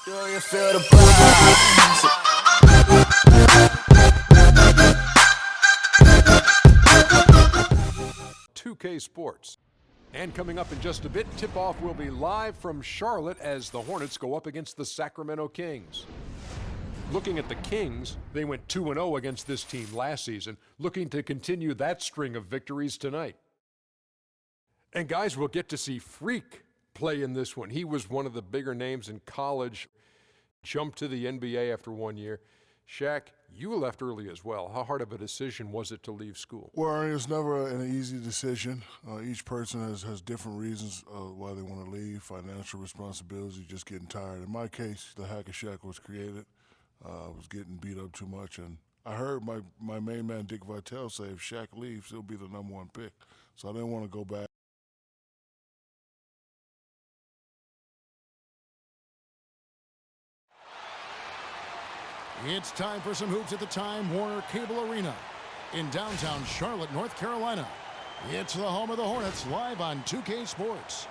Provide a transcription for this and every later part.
Do you feel the buzz? 2K Sports. And coming up in just a bit, tip-off will be live from Charlotte as the Hornets go up against the Sacramento Kings. Looking at the Kings, they went 2-0 against this team last season, looking to continue that string of victories tonight. And guys, we'll get to see Freak play in this one. He was one of the bigger names in college, jumped to the NBA after 1 year. Shaq, you left early as well. How hard of a decision was it to leave school? Well, it's never an easy decision. Each person has different reasons why they want to leave, financial responsibilities, just getting tired. In my case, the Hack of Shaq was created. I was getting beat up too much, and I heard my main man, Dick Vitale, say if Shaq leaves, he'll be the #1 pick. So I didn't want to go back. It's time for some hoops at the Time Warner Cable Arena in downtown Charlotte, North Carolina. It's the home of the Hornets, live on 2K Sports.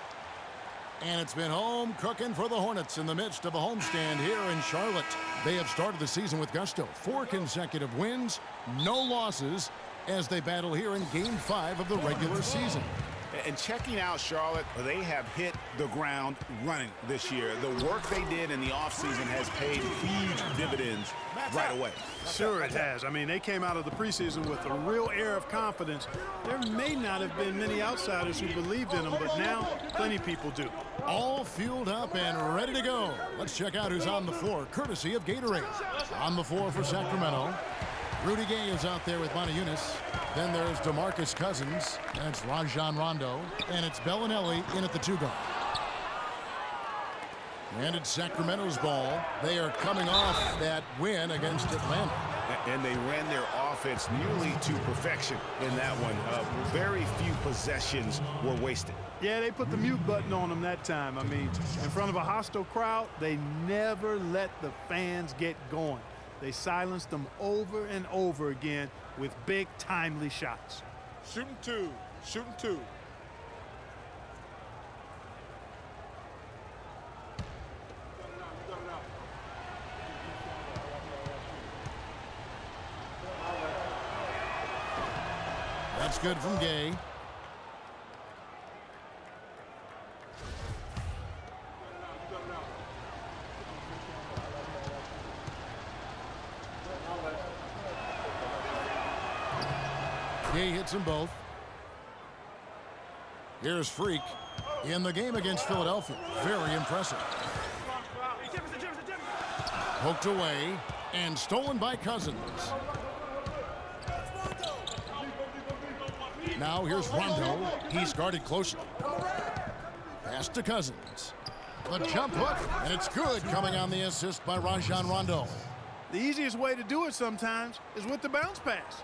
And it's been home cooking for the Hornets in the midst of a homestand here in Charlotte. They have started the season with gusto. 4 consecutive wins, no losses, as they battle here in Game 5 of the regular season. And checking out Charlotte, they have hit the ground running this year. The work they did in the offseason has paid huge dividends right away. Sure it has. I mean, they came out of the preseason with a real air of confidence. There may not have been many outsiders who believed in them, but now plenty of people do. All fueled up and ready to go. Let's check out who's on the floor, courtesy of Gatorade. On the floor for Sacramento, Rudy Gay is out there with Eunice. Then there's DeMarcus Cousins, and it's Rajon Rondo, and it's Bellinelli in at the 2-guard. And it's Sacramento's ball. They are coming off that win against Atlanta. And they ran their offense nearly to perfection in that one. Very few possessions were wasted. Yeah, they put the mute button on them that time. I mean, in front of a hostile crowd, they never let the fans get going. They silenced them over and over again with big, timely shots. Shooting two. That's good from Gay. Gay hits them both. Here's Freak in the game against Philadelphia. Very impressive. Poked away and stolen by Cousins. Now here's Rondo. He's guarded closely. Pass to Cousins. The jump hook, and it's good, coming on the assist by Rajon Rondo. The easiest way to do it sometimes is with the bounce pass.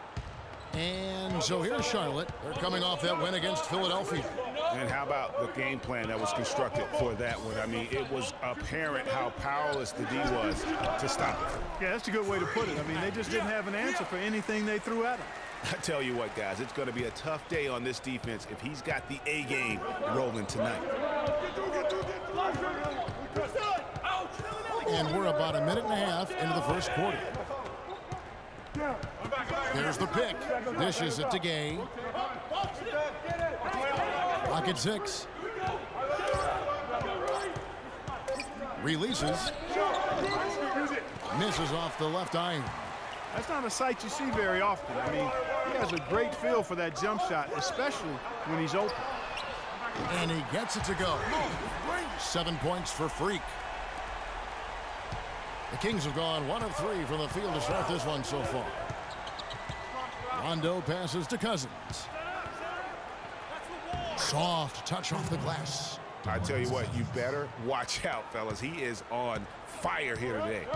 And so here's Charlotte. They're coming off that win against Philadelphia. And how about the game plan that was constructed for that one? I mean, it was apparent how powerless the D was to stop it. Yeah, that's a good way to put it. I mean, they just didn't have an answer for anything they threw at them. I tell you what, guys, it's going to be a tough day on this defense if he's got the A game rolling tonight. And we're about a minute and a half into the first quarter. There's the pick. Dishes it to Gay. Pocket 6. Releases. Misses off the left iron. That's not a sight you see very often. I mean, he has a great feel for that jump shot, especially when he's open. And he gets it to go. 7 points for Freak. The Kings have gone 1 of 3 from the field to start this one so far. Rondo passes to Cousins. Soft touch off the glass. I tell you what, you better watch out, fellas. He is on fire here today.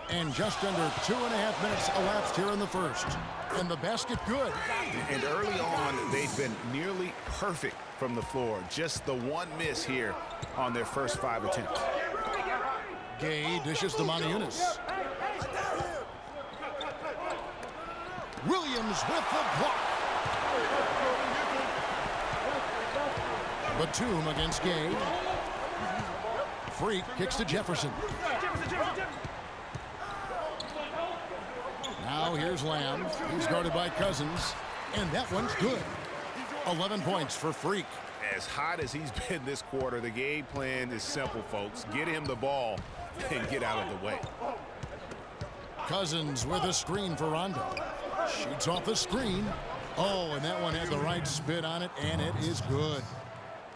And just under 2.5 minutes elapsed here in the first. And the basket good. And early on, they've been nearly perfect from the floor. Just the one miss here on their first 5 attempts. Gay dishes to Eunice. Williams with the block. Batum against Gay. Freak kicks to Jefferson. Now here's Lamb. He's guarded by Cousins. And that one's good. 11 points for Freak. As hot as he's been this quarter, the game plan is simple, folks. Get him the ball and get out of the way. Cousins with a screen for Rondo. Shoots off the screen. Oh, and that one had the right spin on it, and it is good.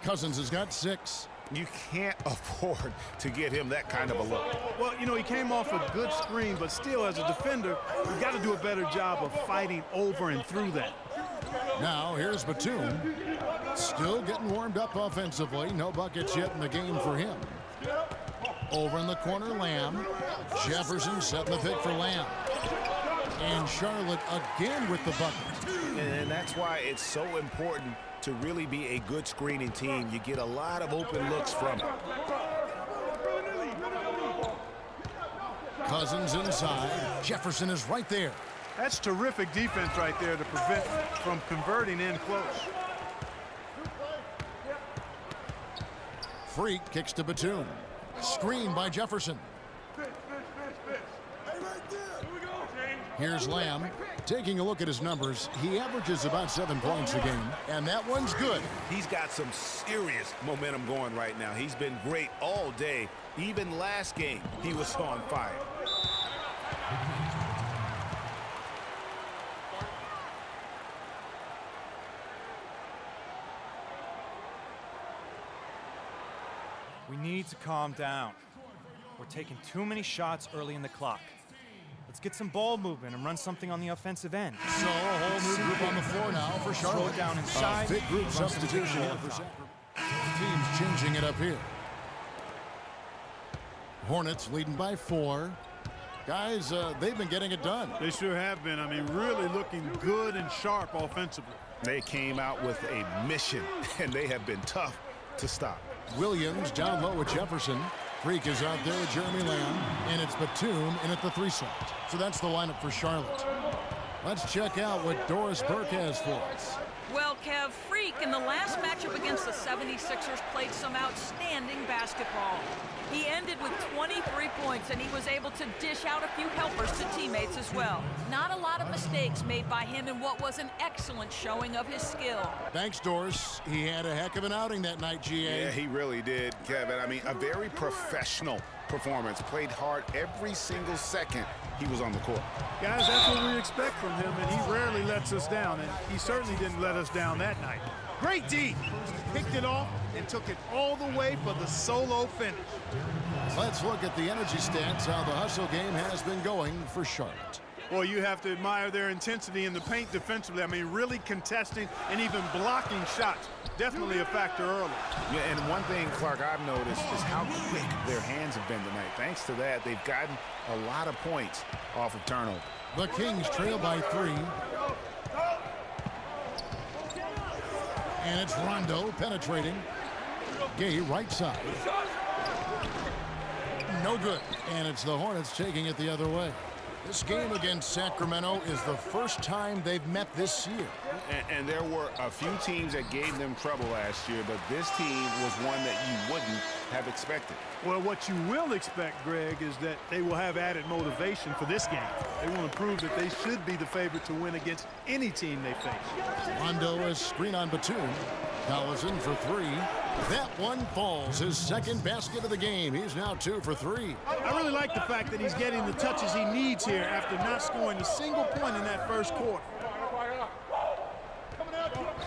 Cousins has got 6. You can't afford to get him that kind of a look. Well, you know, he came off a good screen, but still, as a defender, you got to do a better job of fighting over and through that. Now, here's Batum. Still getting warmed up offensively. No buckets yet in the game for him. Over in the corner, Lamb. Jefferson setting the pick for Lamb. And Charlotte again with the bucket. And that's why it's so important to really be a good screening team. You get a lot of open looks from it. Cousins inside. Jefferson is right there. That's terrific defense right there to prevent from converting in close. Freak kicks to Batum. Screen by Jefferson. Here's Lamb. Taking a look at his numbers, he averages about 7 points a game, and that one's good. He's got some serious momentum going right now. He's been great all day. Even last game, he was on fire. We need to calm down. We're taking too many shots early in the clock. Let's get some ball movement and run something on the offensive end. So a whole new group on the floor now for Charlotte. Throw it down inside. Big group substitution here for Sacramento. Teams changing it up here. Hornets leading by 4. Guys, they've been getting it done. They sure have been. I mean, really looking good and sharp offensively. They came out with a mission, and they have been tough to stop. Williams down low with Jefferson. Freak is out there with Jeremy Lamb, and it's Batum in at the 3 slot. So that's the lineup for Charlotte. Let's check out what Doris Burke has for us. Well, Kev, Freak in the last matchup against the 76ers played some outstanding basketball. He ended with 23 points, and he was able to dish out a few helpers to teammates as well. Not a lot of mistakes made by him in what was an excellent showing of his skill. Thanks, Doris. He had a heck of an outing that night, GA. Yeah, he really did, Kevin. I mean, a very professional performance. Played hard every single second he was on the court. Guys, that's what we expect from him, and he rarely lets us down, and he certainly didn't let us down that night. Great D. Picked it off and took it all the way for the solo finish. Let's look at the energy stats, how the hustle game has been going for Charlotte. Well, you have to admire their intensity in the paint defensively. I mean, really contesting and even blocking shots. Definitely a factor early. Yeah, and one thing, Clark, I've noticed is how quick their hands have been tonight. Thanks to that, they've gotten a lot of points off of turnover. The Kings trail by 3. And it's Rondo penetrating. Gay right side. No good. And it's the Hornets taking it the other way. This game against Sacramento is the first time they've met this year. And there were a few teams that gave them trouble last year, but this team was one that you wouldn't have expected. Well, what you will expect, Greg, is that they will have added motivation for this game. They want to prove that they should be the favorite to win against any team they face. Rondo is screen on Batum. Collison for 3. That one falls. His second basket of the game. He's now 2 for 3. I really like the fact that he's getting the touches he needs here after not scoring a single point in that first quarter.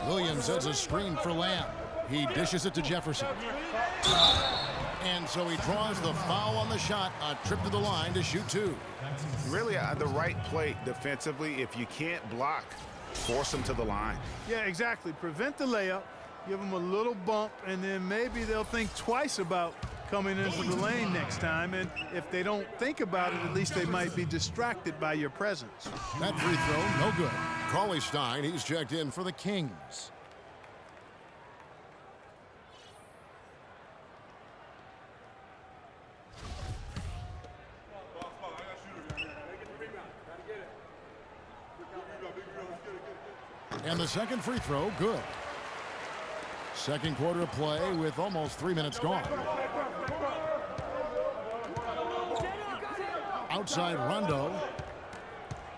Williams has a screen for Lamb. He dishes it to Jefferson. And so he draws the foul on the shot. A trip to the line to shoot 2. Really the right play defensively. If you can't block, force them to the line. Yeah, exactly. Prevent the layup. Give them a little bump, and then maybe they'll think twice about coming into the lane next time. And if they don't think about it, at least they might be distracted by your presence. That free throw, no good. Cauley Stein, he's checked in for the Kings. And the second free throw, good. Second quarter of play with almost 3 minutes gone. Outside Rondo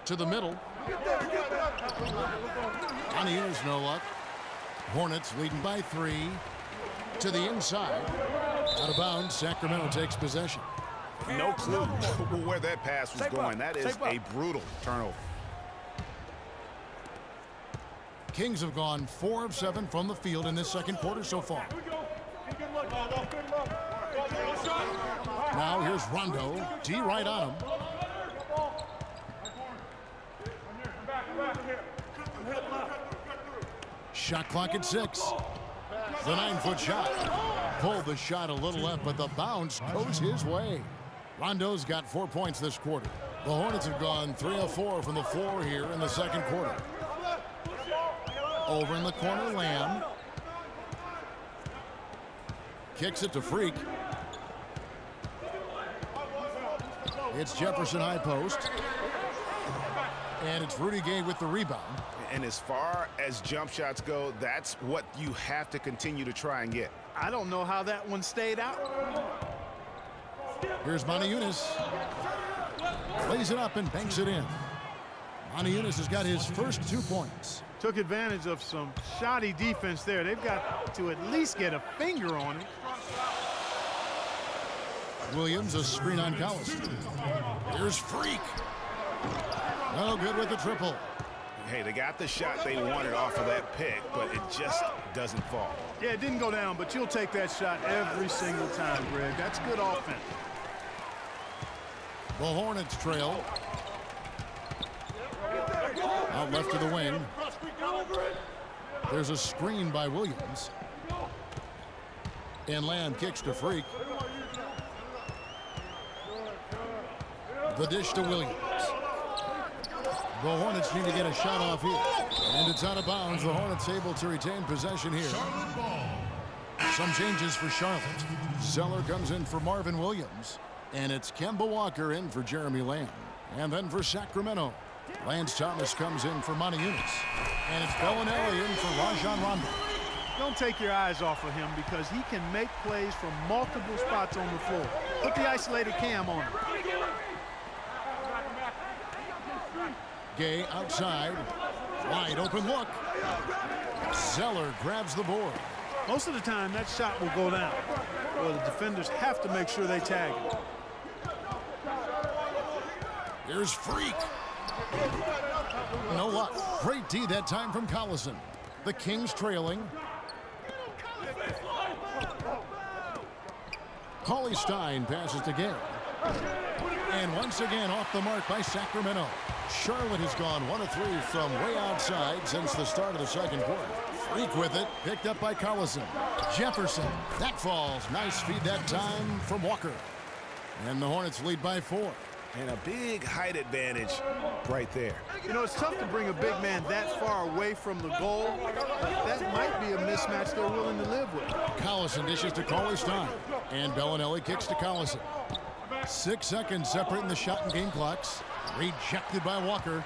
to the middle. On the ears, no luck. Hornets leading by 3 to the inside. Out of bounds, Sacramento takes possession. No clue where that pass was going. That is a brutal turnover. Kings have gone 4 of 7 from the field in this second quarter so far. Now here's Rondo. D right on him. Shot clock at 6. The 9-foot shot. Pulled the shot a little left, but the bounce goes his way. Rondo's got 4 points this quarter. The Hornets have gone 3 of 4 from the floor here in the second quarter. Over in the corner, Lamb. Kicks it to Freak. It's Jefferson high post. And it's Rudy Gay with the rebound. And as far as jump shots go, that's what you have to continue to try and get. I don't know how that one stayed out. Here's Moniunas. Lays it up and banks it in. Moniunas has got his first 2 points. Took advantage of some shoddy defense there. They've got to at least get a finger on it. Williams, a screen on Collison. Here's Freak. No good with the triple. Hey, they got the shot they wanted off of that pick, but it just doesn't fall. Yeah, it didn't go down, but you'll take that shot every single time, Greg. That's good offense. The Hornets trail. Out left to the wing. There's a screen by Williams. And Lamb kicks to Freak. The dish to Williams. The Hornets need to get a shot off here. And it's out of bounds. The Hornets able to retain possession here. Some changes for Charlotte. Zeller comes in for Marvin Williams. And it's Kemba Walker in for Jeremy Lamb. And then for Sacramento, Lance Thomas comes in for Moniunas. And it's Bellinelli in for Rajon Rondo. Don't take your eyes off of him because he can make plays from multiple spots on the floor. Put the isolated cam on him. Gay outside. Wide open look. Zeller grabs the board. Most of the time, that shot will go down. Well, the defenders have to make sure they tag it. Here's Freak. No luck. Great D that time from Collison. The Kings trailing. Cauley Stein passes to Gay. And once again off the mark by Sacramento. Charlotte has gone 1 of 3 from way outside since the start of the second quarter. Freak with it, picked up by Collison. Jefferson, that falls. Nice feed that time from Walker. And the Hornets lead by 4. And a big height advantage right there. You know, it's tough to bring a big man that far away from the goal, but that might be a mismatch they're willing to live with. Collison dishes to Cauley Stein. And Bellinelli kicks to Collison. 6 seconds separating the shot and game clocks. Rejected by Walker.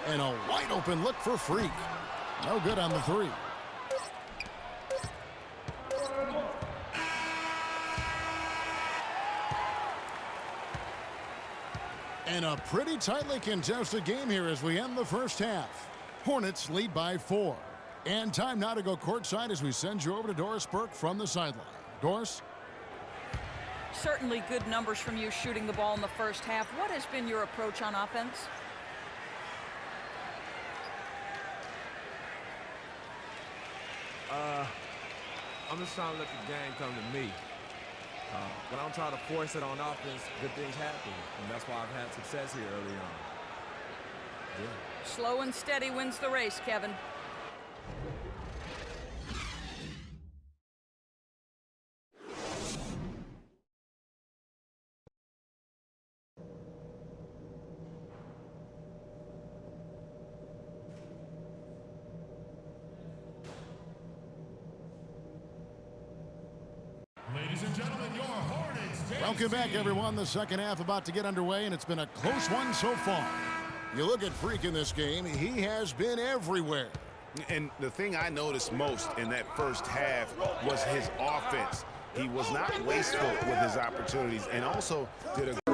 And a wide open look for Freak. No good on the 3. And a pretty tightly contested game here as we end the first half. Hornets lead by 4. And time now to go courtside as we send you over to Doris Burke from the sideline. Doris? Certainly good numbers from you shooting the ball in the first half. What has been your approach on offense? I'm just trying to let the game come to me. When I'm trying to force it on offense, good things happen. And that's why I've had success here early on. Yeah. Slow and steady wins the race, Kevin. Ladies and gentlemen, your Hornets. Welcome back, everyone. The second half about to get underway, and it's been a close one so far. You look at Freak in this game, he has been everywhere. And the thing I noticed most in that first half was his offense. He was not wasteful with his opportunities and also did a